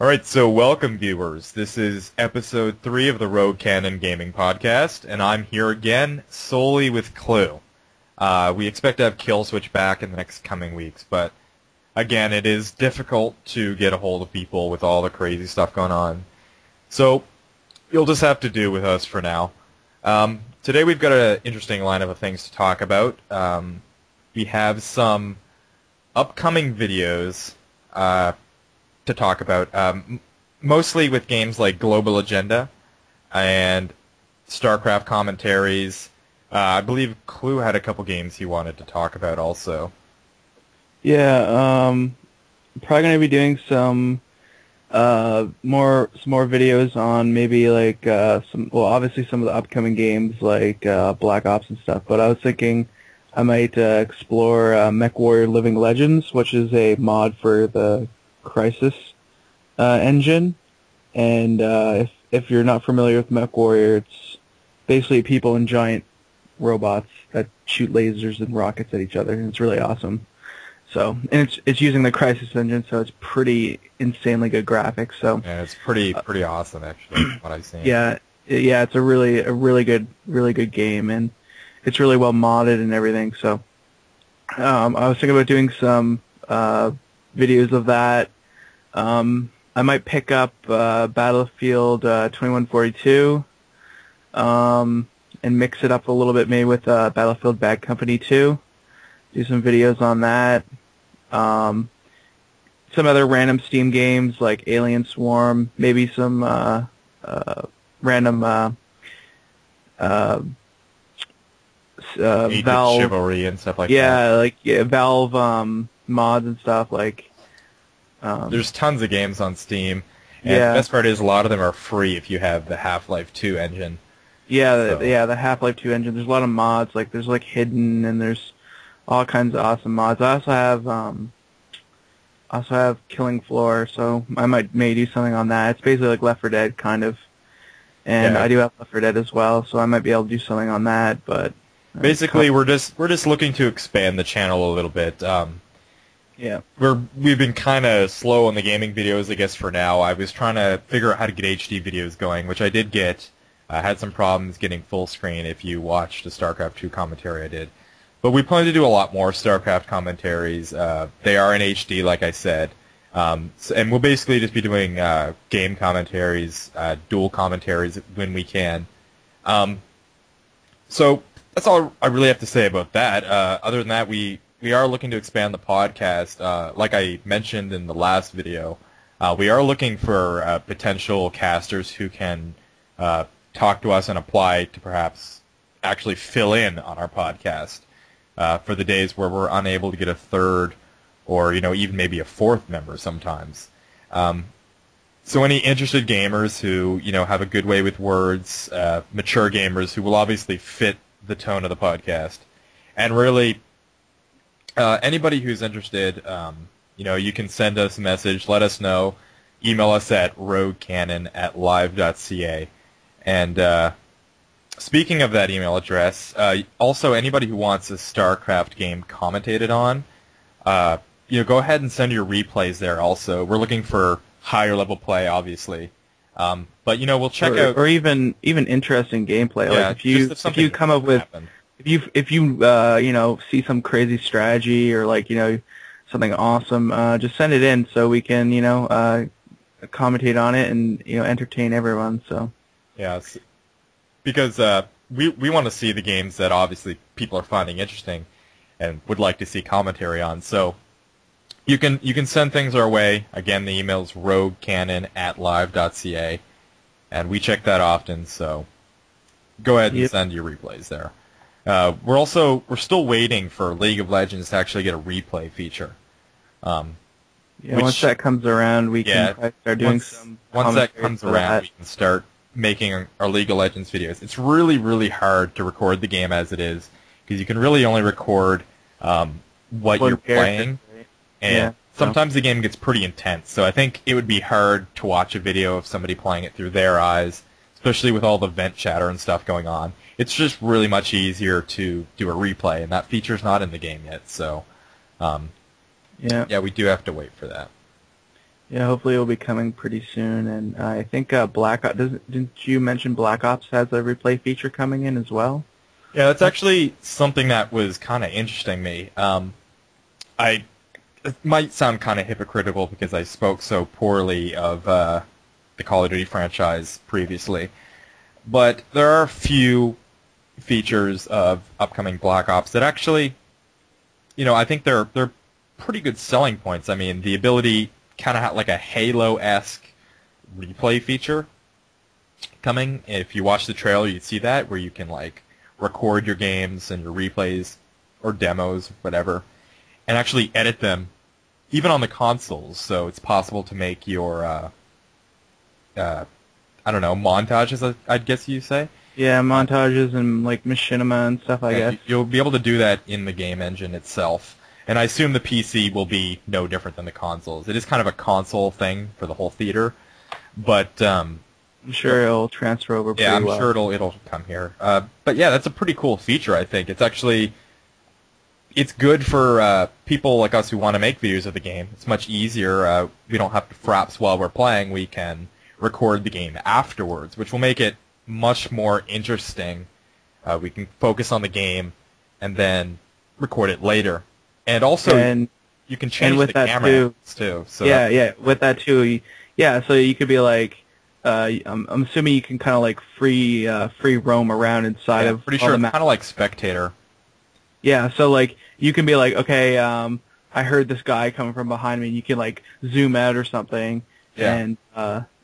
Alright, so welcome viewers. This is episode 3 of the Rogue Canon Gaming Podcast, and I'm here again solely with Clue. We expect to have Kill Switch back in the next coming weeks, but again, it is difficult to get a hold of people with all the crazy stuff going on. So, you'll just have to do with us for now. Today we've got an interesting lineup of things to talk about. We have some upcoming videos to talk about, mostly with games like Global Agenda and StarCraft commentaries. I believe Clue had a couple games he wanted to talk about also. Yeah, I'm probably going to be doing some more videos on maybe like obviously some of the upcoming games like Black Ops and stuff, but I was thinking I might explore MechWarrior Living Legends, which is a mod for the Crisis engine, and if you're not familiar with MechWarrior, it's basically people and giant robots that shoot lasers and rockets at each other, and it's really awesome. So, and it's using the Crisis engine, so it's pretty insanely good graphics. So yeah, it's pretty awesome actually. What I've seen. Yeah, it's a really good game, and it's really well modded and everything. So, I was thinking about doing some videos of that. I might pick up Battlefield 2142 and mix it up a little bit maybe with Battlefield Bad Company 2. Do some videos on that. Some other random Steam games like Alien Swarm, maybe some random Valve Chivalry and stuff like that. Yeah, like Valve mods and stuff like. There's tons of games on Steam, and the best part is a lot of them are free if you have the Half-Life 2 engine. Yeah, the Half-Life 2 engine. There's a lot of mods, like there's like Hidden, and there's all kinds of awesome mods. I also have Killing Floor, so I may do something on that. It's basically like Left 4 Dead kind of, and I do have Left 4 Dead as well, so I might be able to do something on that. But basically, we're just looking to expand the channel a little bit. Yeah, we've been kind of slow on the gaming videos, I guess, for now. I was trying to figure out how to get HD videos going, which I did get. I had some problems getting full screen if you watched the StarCraft 2 commentary I did. But we plan to do a lot more StarCraft commentaries. They are in HD, like I said. And we'll basically just be doing game commentaries, dual commentaries when we can. So that's all I really have to say about that. Other than that, we are looking to expand the podcast. Like I mentioned in the last video, we are looking for potential casters who can talk to us and apply to perhaps actually fill in on our podcast for the days where we're unable to get a third or even maybe a fourth member sometimes. So any interested gamers who have a good way with words, mature gamers who will obviously fit the tone of the podcast, and really anybody who's interested, you can send us a message, let us know, email us at roguecanon@live.ca. And speaking of that email address, also anybody who wants a StarCraft game commentated on, go ahead and send your replays there also. We're looking for higher level play, obviously. But we'll check out, or even interesting gameplay. Yeah, like if you come up with if you see some crazy strategy or like something awesome, just send it in so we can commentate on it and entertain everyone. So yes, because we want to see the games that obviously people are finding interesting and would like to see commentary on. So you can send things our way. Again, the email is roguecanon@live.ca, and we check that often. So go ahead and send your replays there. We're still waiting for League of Legends to actually get a replay feature. Once that comes around, we can probably start doing some. Once that comes around, we can start making our League of Legends videos. It's really, really hard to record the game as it is, because you can really only record what you're playing, and sometimes the game gets pretty intense. So I think it would be hard to watch a video of somebody playing it through their eyes, especially with all the vent chatter and stuff going on. It's just really much easier to do a replay, and that feature's not in the game yet. So, we do have to wait for that. Yeah, hopefully it will be coming pretty soon. And I think Black Ops, didn't you mention Black Ops has a replay feature coming in as well? Yeah, that's actually something that was kind of interesting to me. It might sound kind of hypocritical because I spoke so poorly of the Call of Duty franchise previously, but there are a few features of upcoming Black Ops that actually, I think they're pretty good selling points. I mean, the ability kind of like a Halo-esque replay feature coming. If you watch the trailer, you'd see that, where you can like record your games and your replays or demos, whatever, and actually edit them, even on the consoles. So it's possible to make your, I don't know, montages, I'd guess you say. Yeah, montages and like machinima and stuff, I guess. You'll be able to do that in the game engine itself. And I assume the PC will be no different than the consoles. It is kind of a console thing for the whole theater, but I'm sure it'll transfer over pretty well. Yeah, I'm sure it'll come here. But yeah, that's a pretty cool feature, I think. It's good for people like us who want to make videos of the game. It's much easier. We don't have to fraps while we're playing. We can record the game afterwards, which will make it much more interesting. We can focus on the game and then record it later. And also, you can change the camera angles too. So yeah, with that too. So you could be like, I'm assuming you can kind of like free roam around inside of. Pretty sure it's kind of like Spectator. Yeah, so like you can be like, okay, I heard this guy coming from behind me, and you can like zoom out or something, and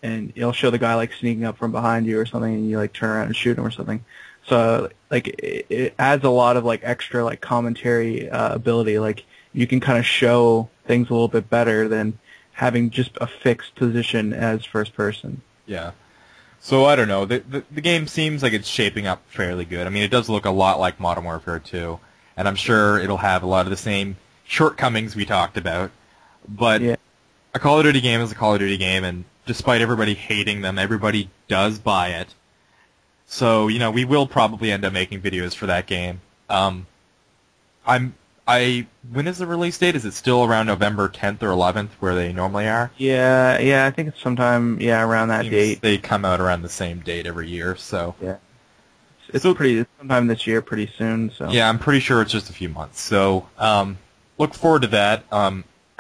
it'll show the guy like sneaking up from behind you or something, and you like turn around and shoot him or something. So like it adds a lot of like extra like commentary ability. Like you can kind of show things a little bit better than having just a fixed position as first person. Yeah. So I don't know. The game seems like it's shaping up fairly good. I mean, it does look a lot like Modern Warfare 2, and I'm sure it'll have a lot of the same shortcomings we talked about. But a Call of Duty game is a Call of Duty game, and despite everybody hating them, everybody does buy it. So, we will probably end up making videos for that game. When is the release date? Is it still around November 10th or 11th where they normally are? Yeah, I think it's sometime, around that date. They come out around the same date every year, so. Yeah. It's sometime this year, pretty soon, so. Yeah, I'm pretty sure it's just a few months. So, look forward to that.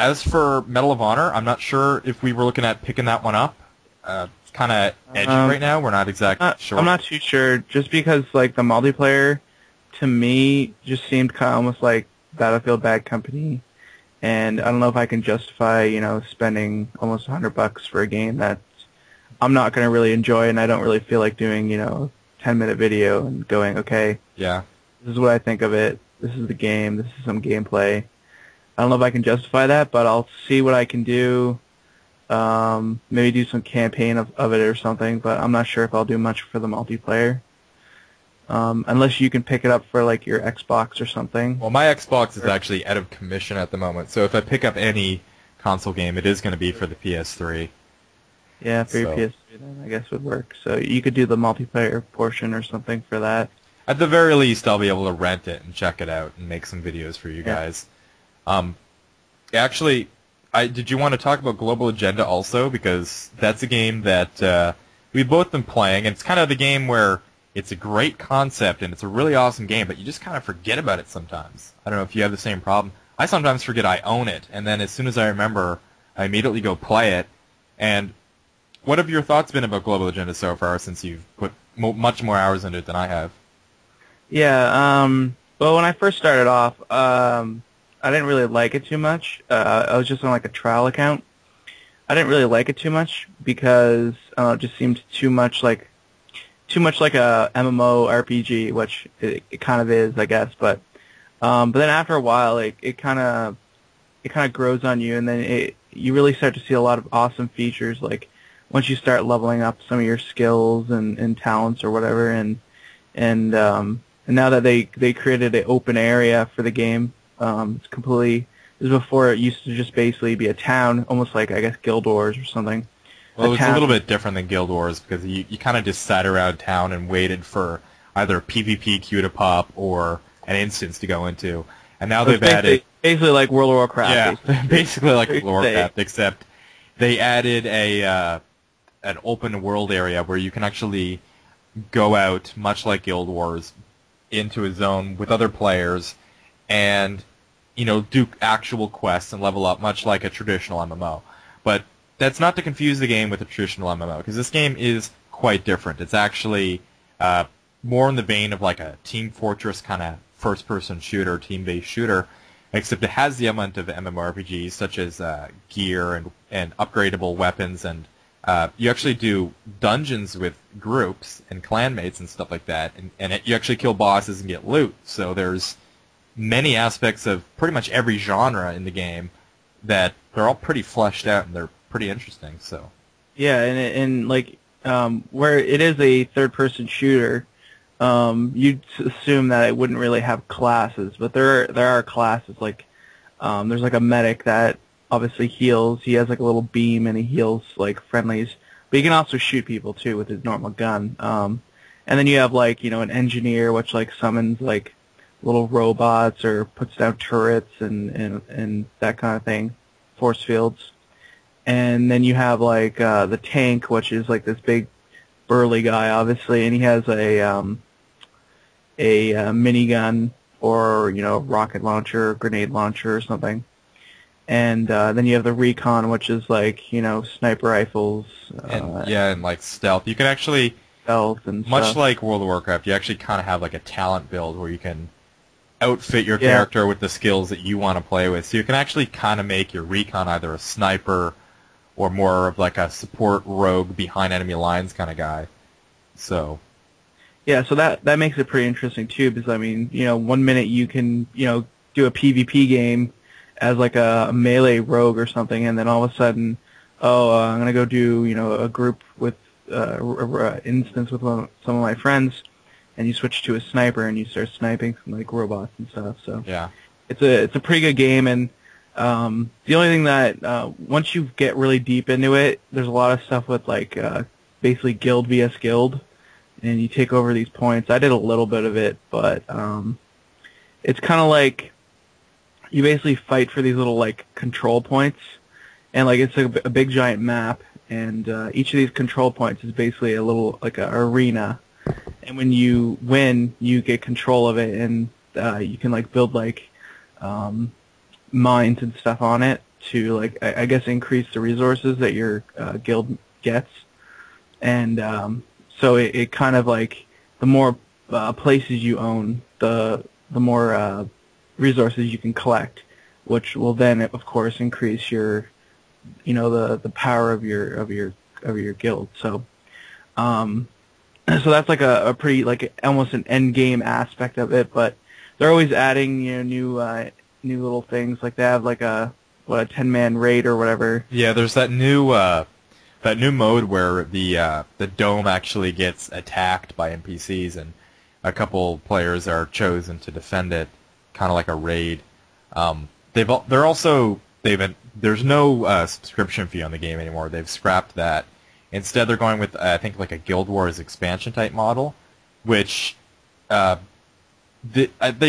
As for Medal of Honor, I'm not sure if we were looking at picking that one up. It's kind of edgy right now. We're not exactly sure. I'm not too sure, just because like the multiplayer, to me, just seemed kind of almost like Battlefield Bad Company, and I don't know if I can justify, spending almost $100 for a game that I'm not going to really enjoy, and I don't really feel like doing, 10-minute video and going, okay, this is what I think of it. This is the game. This is some gameplay. I don't know if I can justify that, but I'll see what I can do. Maybe do some campaign of it or something, but I'm not sure if I'll do much for the multiplayer. Unless you can pick it up for like your Xbox or something. Well, my Xbox is actually out of commission at the moment, so if I pick up any console game, it is going to be for the PS3. Yeah, for your PS3 then I guess would work. So you could do the multiplayer portion or something for that. At the very least, I'll be able to rent it and check it out and make some videos for you guys. Actually, did you want to talk about Global Agenda also? Because that's a game that we've both been playing, and it's kind of the game where it's a great concept and it's a really awesome game, but you just kind of forget about it sometimes. I don't know if you have the same problem. I sometimes forget I own it, and then as soon as I remember, I immediately go play it. And what have your thoughts been about Global Agenda so far, since you've put much more hours into it than I have? Yeah, well, when I first started off, I didn't really like it too much. I was just on like a trial account. I didn't really like it too much because it just seemed too much like a MMO RPG, which it kind of is, I guess. But then after a while, it kind of grows on you, and then you really start to see a lot of awesome features. Like once you start leveling up some of your skills and talents or whatever, and now that they created an open area for the game. It's completely. This was before it used to just basically be a town, almost like I guess Guild Wars or something. Well, it's a little bit different than Guild Wars because you kind of just sat around town and waited for either a PvP queue to pop or an instance to go into. And now they've added basically like World of Warcraft. Yeah, basically like World of Warcraft, except they added an open world area where you can actually go out, much like Guild Wars, into a zone with other players and, do actual quests and level up, much like a traditional MMO. But that's not to confuse the game with a traditional MMO, because this game is quite different. It's actually more in the vein of like a Team Fortress kind of first-person shooter, team-based shooter, except it has the element of MMORPGs, such as gear and upgradable weapons, and you actually do dungeons with groups and clanmates and stuff like that, and you actually kill bosses and get loot. So there's many aspects of pretty much every genre in the game that they're all pretty fleshed out and they're pretty interesting. So Yeah, and like where it is a third-person shooter, you'd assume that it wouldn't really have classes, but there are classes. Like there's like a medic that obviously heals. He has like a little beam and he heals like friendlies, but he can also shoot people too with his normal gun. And then you have like an engineer which like summons like little robots or puts down turrets and that kind of thing, force fields. And then you have like the tank, which is like this big burly guy, obviously, and he has a minigun or rocket launcher, grenade launcher, or something. And then you have the recon, which is like sniper rifles, and like stealth. You can actually stealth and much stuff. like World of Warcraft, you actually kind of have like a talent build where you can outfit your character with the skills that you want to play with. So you can actually kind of make your recon either a sniper or more of like a support rogue behind enemy lines kind of guy. So Yeah, so that makes it pretty interesting too, because I mean, 1 minute you can do a PvP game as like a melee rogue or something, and then all of a sudden, I'm gonna go do a group with instance with some of my friends, and you switch to a sniper and you start sniping some like robots and stuff. So yeah, it's a pretty good game, and the only thing that once you get really deep into it, there's a lot of stuff with like basically guild vs guild, and you take over these points. I did a little bit of it, but it's kind of like you basically fight for these little like control points, and like it's a big giant map, and each of these control points is basically a little like a arena, and when you win, you get control of it, and you can like build like mines and stuff on it to like I guess increase the resources that your guild gets, and so it kind of like the more places you own, the more resources you can collect, which will then of course increase your the power of your guild. So so that's like a pretty like almost an end game aspect of it, but they're always adding new little things. Like they have like a 10-man raid or whatever. yeah. There's that new mode where the dome actually gets attacked by NPCs, and a couple players are chosen to defend it, kind of like a raid. There's no subscription fee on the game anymore. They've scrapped that. Instead, they're going with I think like a Guild Wars expansion type model, which they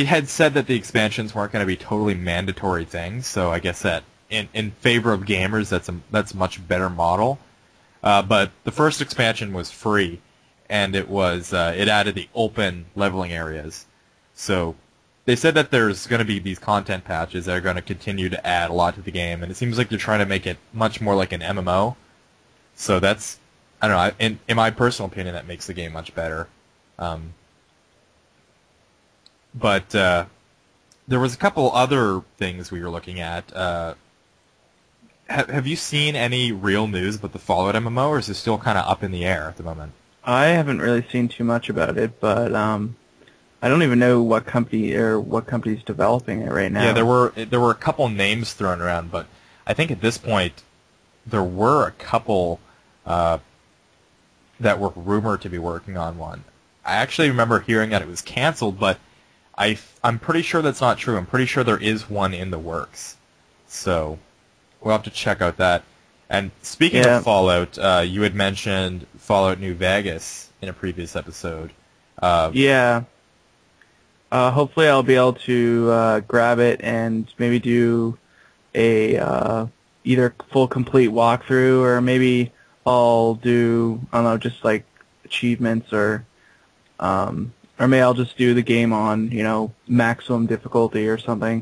had said that the expansions weren't going to be totally mandatory things. So I guess that in favor of gamers, that's a much better model. But the first expansion was free, and it added the open leveling areas. So they said that there's going to be these content patches that are going to continue to add a lot to the game, and it seems like they're trying to make it much more like an MMO. So that's, I don't know, in my personal opinion, that makes the game much better. But there was a couple other things we were looking at. Have you seen any real news about the Fallout MMO, or is it still kind of up in the air at the moment? I haven't really seen too much about it, but I don't even know what company's developing it right now. Yeah, there were a couple names thrown around, but I think at this point there were a couple that were rumored to be working on one. I actually remember hearing that it was canceled, but I'm pretty sure that's not true. I'm pretty sure there is one in the works. So we'll have to check out that. And speaking of Fallout, you had mentioned Fallout New Vegas in a previous episode. Yeah. Hopefully I'll be able to grab it and maybe do a either full complete walkthrough, or maybe I'll do, I don't know, just like achievements, or maybe I'll just do the game on, maximum difficulty or something.